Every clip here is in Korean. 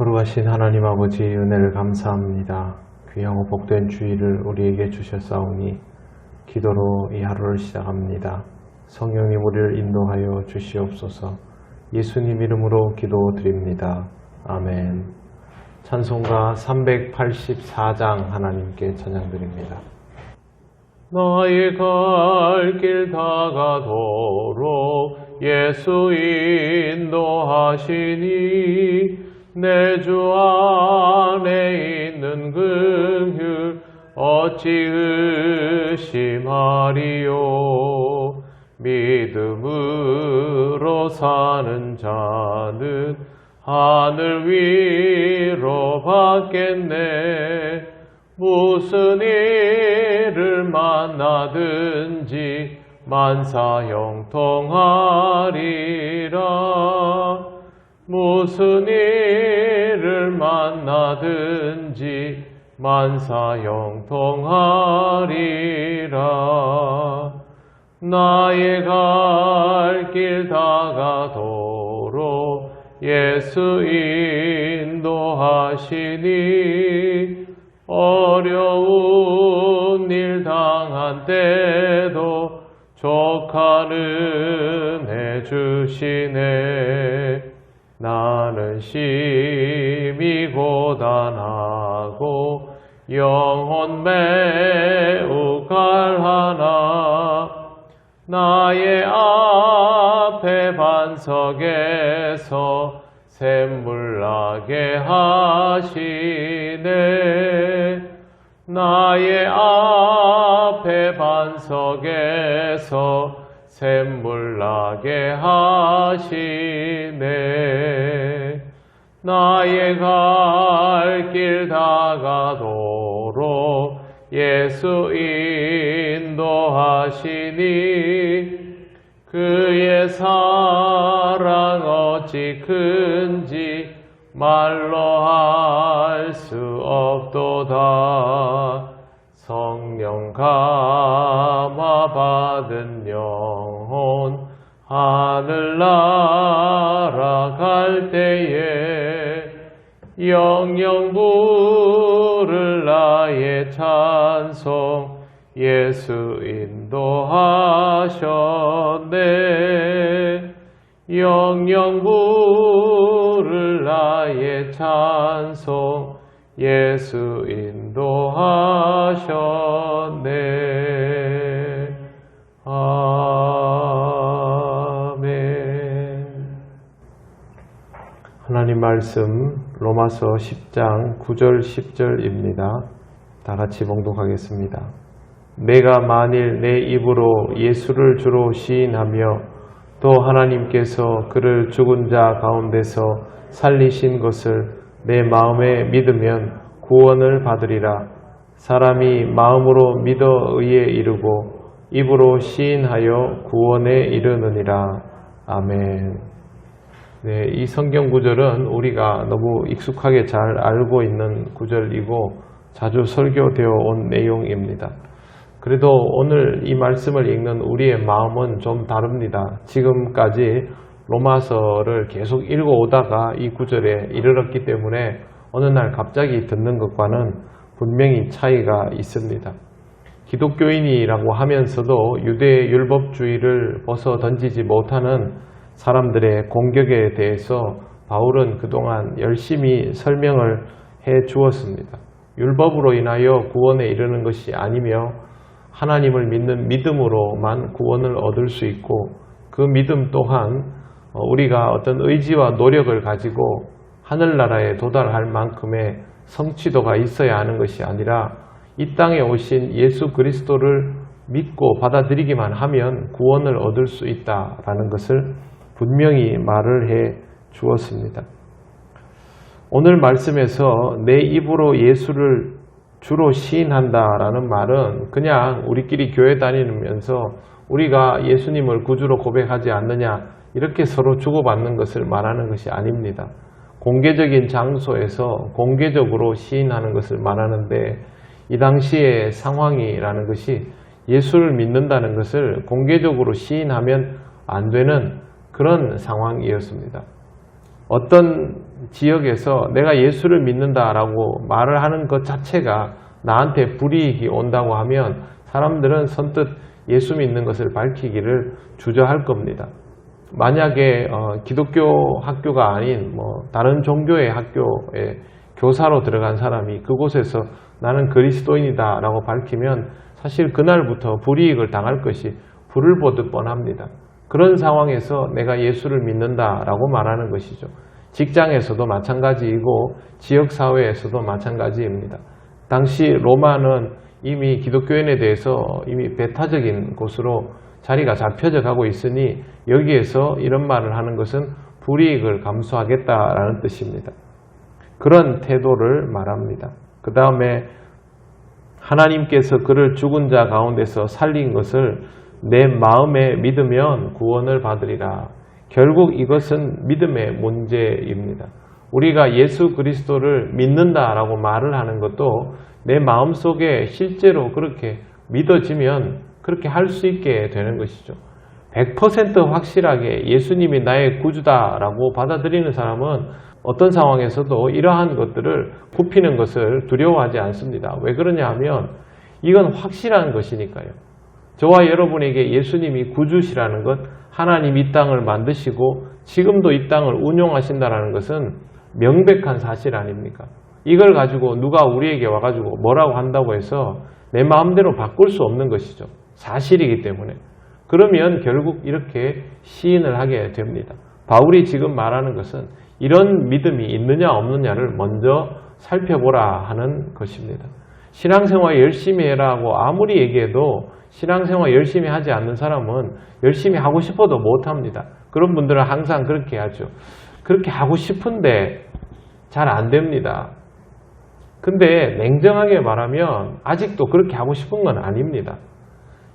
거룩하신 하나님 아버지 은혜를 감사합니다. 귀하고 복된 주일을 우리에게 주셨사오니 기도로 이 하루를 시작합니다. 성령님 우리를 인도하여 주시옵소서. 예수님 이름으로 기도드립니다. 아멘. 찬송가 384장 하나님께 찬양드립니다. 나의 갈 길 다가도록 예수 인도하시니 내 주 안에 있는 긍휼 어찌 의심하리요. 믿음으로 사는 자는 하늘 위로 받겠네. 무슨 일을 만나든지 만사 형통하리라. 무슨 일을 만나든지 만사 형통하리라. 나의 갈 길 다가도록 예수 인도하시니 어려운 일 당한 때도 족하는 해 주시네. 나는 심히 고단하고 영혼 매우 갈하나 나의 앞에 반석에서 샘물 나게 하시네. 나의 앞에 반석에서 샘물 나게 하시네. 나의 갈 길 다가도록 예수 인도하시니 그의 사랑 어찌 큰지 말로 할 수 없도다. 성령 감화 받은 영혼 하늘 날아갈 때에 영영 부를 나의 찬송 예수 인도하셨네. 영영 부를 나의 찬송 예수 인도하셨네. 아멘. 하나님 말씀 로마서 10장 9절 10절입니다. 다 같이 봉독하겠습니다. 내가 만일 내 입으로 예수를 주로 시인하며 또 하나님께서 그를 죽은 자 가운데서 살리신 것을 내 마음에 믿으면 구원을 받으리라. 사람이 마음으로 믿어 의에 이르고 입으로 시인하여 구원에 이르느니라. 아멘. 네, 이 성경 구절은 우리가 너무 익숙하게 잘 알고 있는 구절이고 자주 설교되어 온 내용입니다. 그래도 오늘 이 말씀을 읽는 우리의 마음은 좀 다릅니다. 지금까지 로마서를 계속 읽어오다가 이 구절에 이르렀기 때문에 어느 날 갑자기 듣는 것과는 분명히 차이가 있습니다. 기독교인이라고 하면서도 유대 율법주의를 벗어 던지지 못하는 사람들의 공격에 대해서 바울은 그동안 열심히 설명을 해 주었습니다. 율법으로 인하여 구원에 이르는 것이 아니며 하나님을 믿는 믿음으로만 구원을 얻을 수 있고 그 믿음 또한 우리가 어떤 의지와 노력을 가지고 하늘나라에 도달할 만큼의 성취도가 있어야 하는 것이 아니라 이 땅에 오신 예수 그리스도를 믿고 받아들이기만 하면 구원을 얻을 수 있다라는 것을 분명히 말을 해 주었습니다. 오늘 말씀에서 내 입으로 예수를 주로 시인한다라는 말은 그냥 우리끼리 교회 다니면서 우리가 예수님을 구주로 고백하지 않느냐 이렇게 서로 주고받는 것을 말하는 것이 아닙니다. 공개적인 장소에서 공개적으로 시인하는 것을 말하는데 이 당시의 상황이라는 것이 예수를 믿는다는 것을 공개적으로 시인하면 안 되는 그런 상황이었습니다. 어떤 지역에서 내가 예수를 믿는다라고 말을 하는 것 자체가 나한테 불이익이 온다고 하면 사람들은 선뜻 예수 믿는 것을 밝히기를 주저할 겁니다. 만약에 기독교 학교가 아닌 다른 종교의 학교에 교사로 들어간 사람이 그곳에서 나는 그리스도인이다 라고 밝히면 사실 그날부터 불이익을 당할 것이 불을 보듯 뻔합니다. 그런 상황에서 내가 예수를 믿는다 라고 말하는 것이죠. 직장에서도 마찬가지이고 지역사회에서도 마찬가지입니다. 당시 로마는 이미 기독교인에 대해서 이미 배타적인 곳으로 자리가 잡혀져 가고 있으니 여기에서 이런 말을 하는 것은 불이익을 감수하겠다라는 뜻입니다. 그런 태도를 말합니다. 그 다음에 하나님께서 그를 죽은 자 가운데서 살린 것을 내 마음에 믿으면 구원을 받으리라. 결국 이것은 믿음의 문제입니다. 우리가 예수 그리스도를 믿는다라고 말을 하는 것도 내 마음속에 실제로 그렇게 믿어지면 그렇게 할 수 있게 되는 것이죠. 100% 확실하게 예수님이 나의 구주다라고 받아들이는 사람은 어떤 상황에서도 이러한 것들을 굽히는 것을 두려워하지 않습니다. 왜 그러냐 하면 이건 확실한 것이니까요. 저와 여러분에게 예수님이 구주시라는 것, 하나님 이 땅을 만드시고 지금도 이 땅을 운용하신다는 것은 명백한 사실 아닙니까? 이걸 가지고 누가 우리에게 와가지고 뭐라고 한다고 해서 내 마음대로 바꿀 수 없는 것이죠. 사실이기 때문에. 그러면 결국 이렇게 시인을 하게 됩니다. 바울이 지금 말하는 것은 이런 믿음이 있느냐 없느냐를 먼저 살펴보라 하는 것입니다. 신앙생활 열심히 해라고 아무리 얘기해도 신앙생활 열심히 하지 않는 사람은 열심히 하고 싶어도 못합니다. 그런 분들은 항상 그렇게 하죠. 그렇게 하고 싶은데 잘 안 됩니다. 근데 냉정하게 말하면 아직도 그렇게 하고 싶은 건 아닙니다.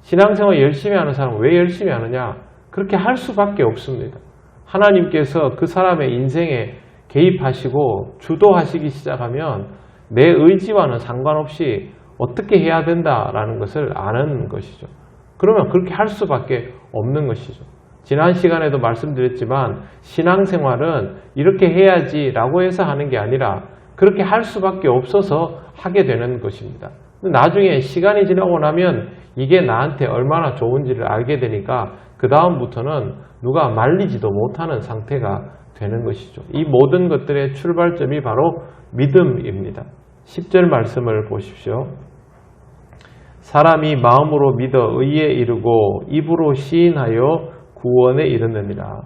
신앙생활 열심히 하는 사람은 왜 열심히 하느냐? 그렇게 할 수밖에 없습니다. 하나님께서 그 사람의 인생에 개입하시고 주도하시기 시작하면 내 의지와는 상관없이 어떻게 해야 된다라는 것을 아는 것이죠. 그러면 그렇게 할 수밖에 없는 것이죠. 지난 시간에도 말씀드렸지만 신앙생활은 이렇게 해야지라고 해서 하는 게 아니라 그렇게 할 수밖에 없어서 하게 되는 것입니다. 나중에 시간이 지나고 나면 이게 나한테 얼마나 좋은지를 알게 되니까 그 다음부터는 누가 말리지도 못하는 상태가 되는 것이죠. 이 모든 것들의 출발점이 바로 믿음입니다. 10절 말씀을 보십시오. 사람이 마음으로 믿어 의에 이르고 입으로 시인하여 구원에 이르느니라.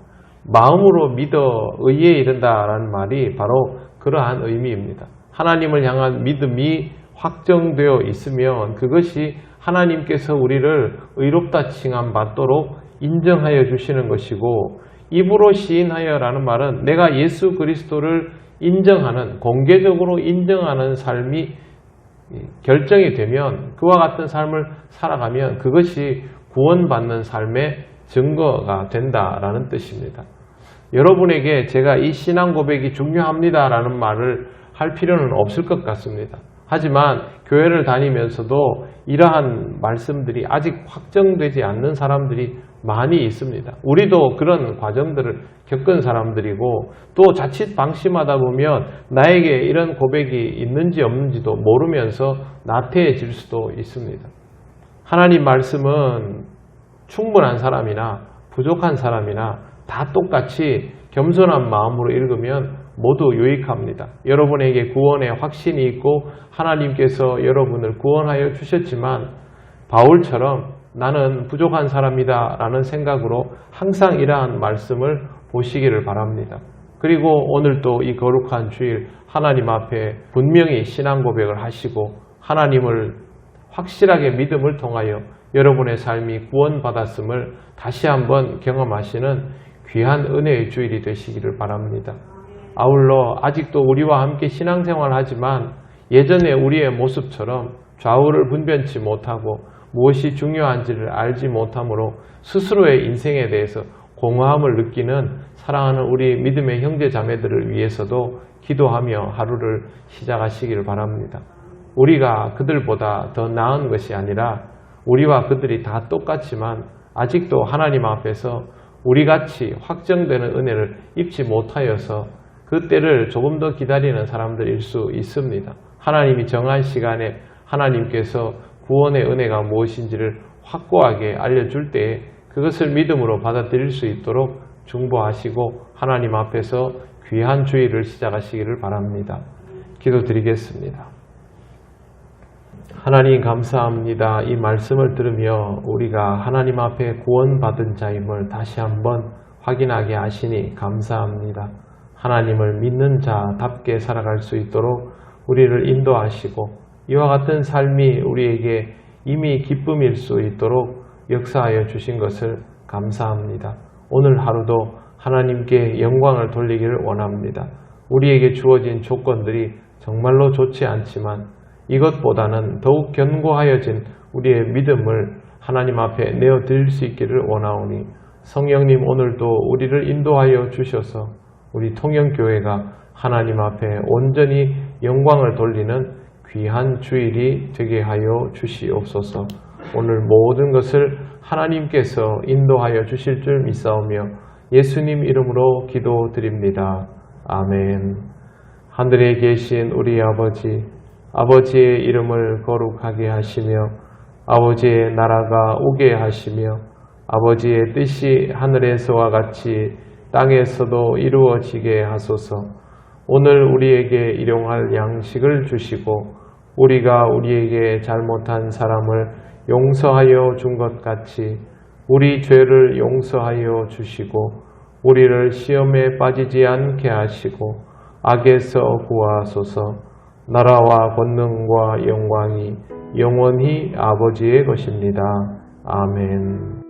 마음으로 믿어 의에 이른다라는 말이 바로 그러한 의미입니다. 하나님을 향한 믿음이 확정되어 있으면 그것이 하나님께서 우리를 의롭다 칭함 받도록 인정하여 주시는 것이고, 입으로 시인하여 라는 말은 내가 예수 그리스도를 인정하는, 공개적으로 인정하는 삶이 결정이 되면 그와 같은 삶을 살아가면 그것이 구원받는 삶의 증거가 된다라는 뜻입니다. 여러분에게 제가 이 신앙 고백이 중요합니다라는 말을 할 필요는 없을 것 같습니다. 하지만 교회를 다니면서도 이러한 말씀들이 아직 확정되지 않는 사람들이 많이 있습니다. 우리도 그런 과정들을 겪은 사람들이고 또 자칫 방심하다 보면 나에게 이런 고백이 있는지 없는지도 모르면서 나태해질 수도 있습니다. 하나님 말씀은 충분한 사람이나 부족한 사람이나 다 똑같이 겸손한 마음으로 읽으면 모두 유익합니다. 여러분에게 구원의 확신이 있고 하나님께서 여러분을 구원하여 주셨지만 바울처럼 나는 부족한 사람이다 라는 생각으로 항상 이러한 말씀을 보시기를 바랍니다. 그리고 오늘도 이 거룩한 주일 하나님 앞에 분명히 신앙 고백을 하시고 하나님을 확실하게 믿음을 통하여 여러분의 삶이 구원받았음을 다시 한번 경험하시는 귀한 은혜의 주일이 되시기를 바랍니다. 아울러 아직도 우리와 함께 신앙생활을 하지만 예전에 우리의 모습처럼 좌우를 분별치 못하고 무엇이 중요한지를 알지 못함으로 스스로의 인생에 대해서 공허함을 느끼는 사랑하는 우리 믿음의 형제 자매들을 위해서도 기도하며 하루를 시작하시기를 바랍니다. 우리가 그들보다 더 나은 것이 아니라 우리와 그들이 다 똑같지만 아직도 하나님 앞에서 우리같이 확정되는 은혜를 입지 못하여서 그 그 때를 조금 더 기다리는 사람들일 수 있습니다. 하나님이 정한 시간에 하나님께서 구원의 은혜가 무엇인지를 확고하게 알려줄 때에 그것을 믿음으로 받아들일 수 있도록 중보하시고 하나님 앞에서 귀한 주일을 시작하시기를 바랍니다. 기도드리겠습니다. 하나님 감사합니다. 이 말씀을 들으며 우리가 하나님 앞에 구원받은 자임을 다시 한번 확인하게 하시니 감사합니다. 하나님을 믿는 자답게 살아갈 수 있도록 우리를 인도하시고 이와 같은 삶이 우리에게 이미 기쁨일 수 있도록 역사하여 주신 것을 감사합니다. 오늘 하루도 하나님께 영광을 돌리기를 원합니다. 우리에게 주어진 조건들이 정말로 좋지 않지만 이것보다는 더욱 견고하여진 우리의 믿음을 하나님 앞에 내어드릴 수 있기를 원하오니 성령님 오늘도 우리를 인도하여 주셔서 우리 통영교회가 하나님 앞에 온전히 영광을 돌리는 귀한 주일이 되게 하여 주시옵소서. 오늘 모든 것을 하나님께서 인도하여 주실 줄 믿사오며 예수님 이름으로 기도드립니다. 아멘. 하늘에 계신 우리 아버지, 아버지의 이름을 거룩하게 하시며 아버지의 나라가 오게 하시며 아버지의 뜻이 하늘에서와 같이 땅에서도 이루어지게 하소서. 오늘 우리에게 일용할 양식을 주시고 우리가 우리에게 잘못한 사람을 용서하여 준 것 같이 우리 죄를 용서하여 주시고 우리를 시험에 빠지지 않게 하시고 악에서 구하소서. 나라와 권능과 영광이 영원히 아버지의 것입니다. 아멘.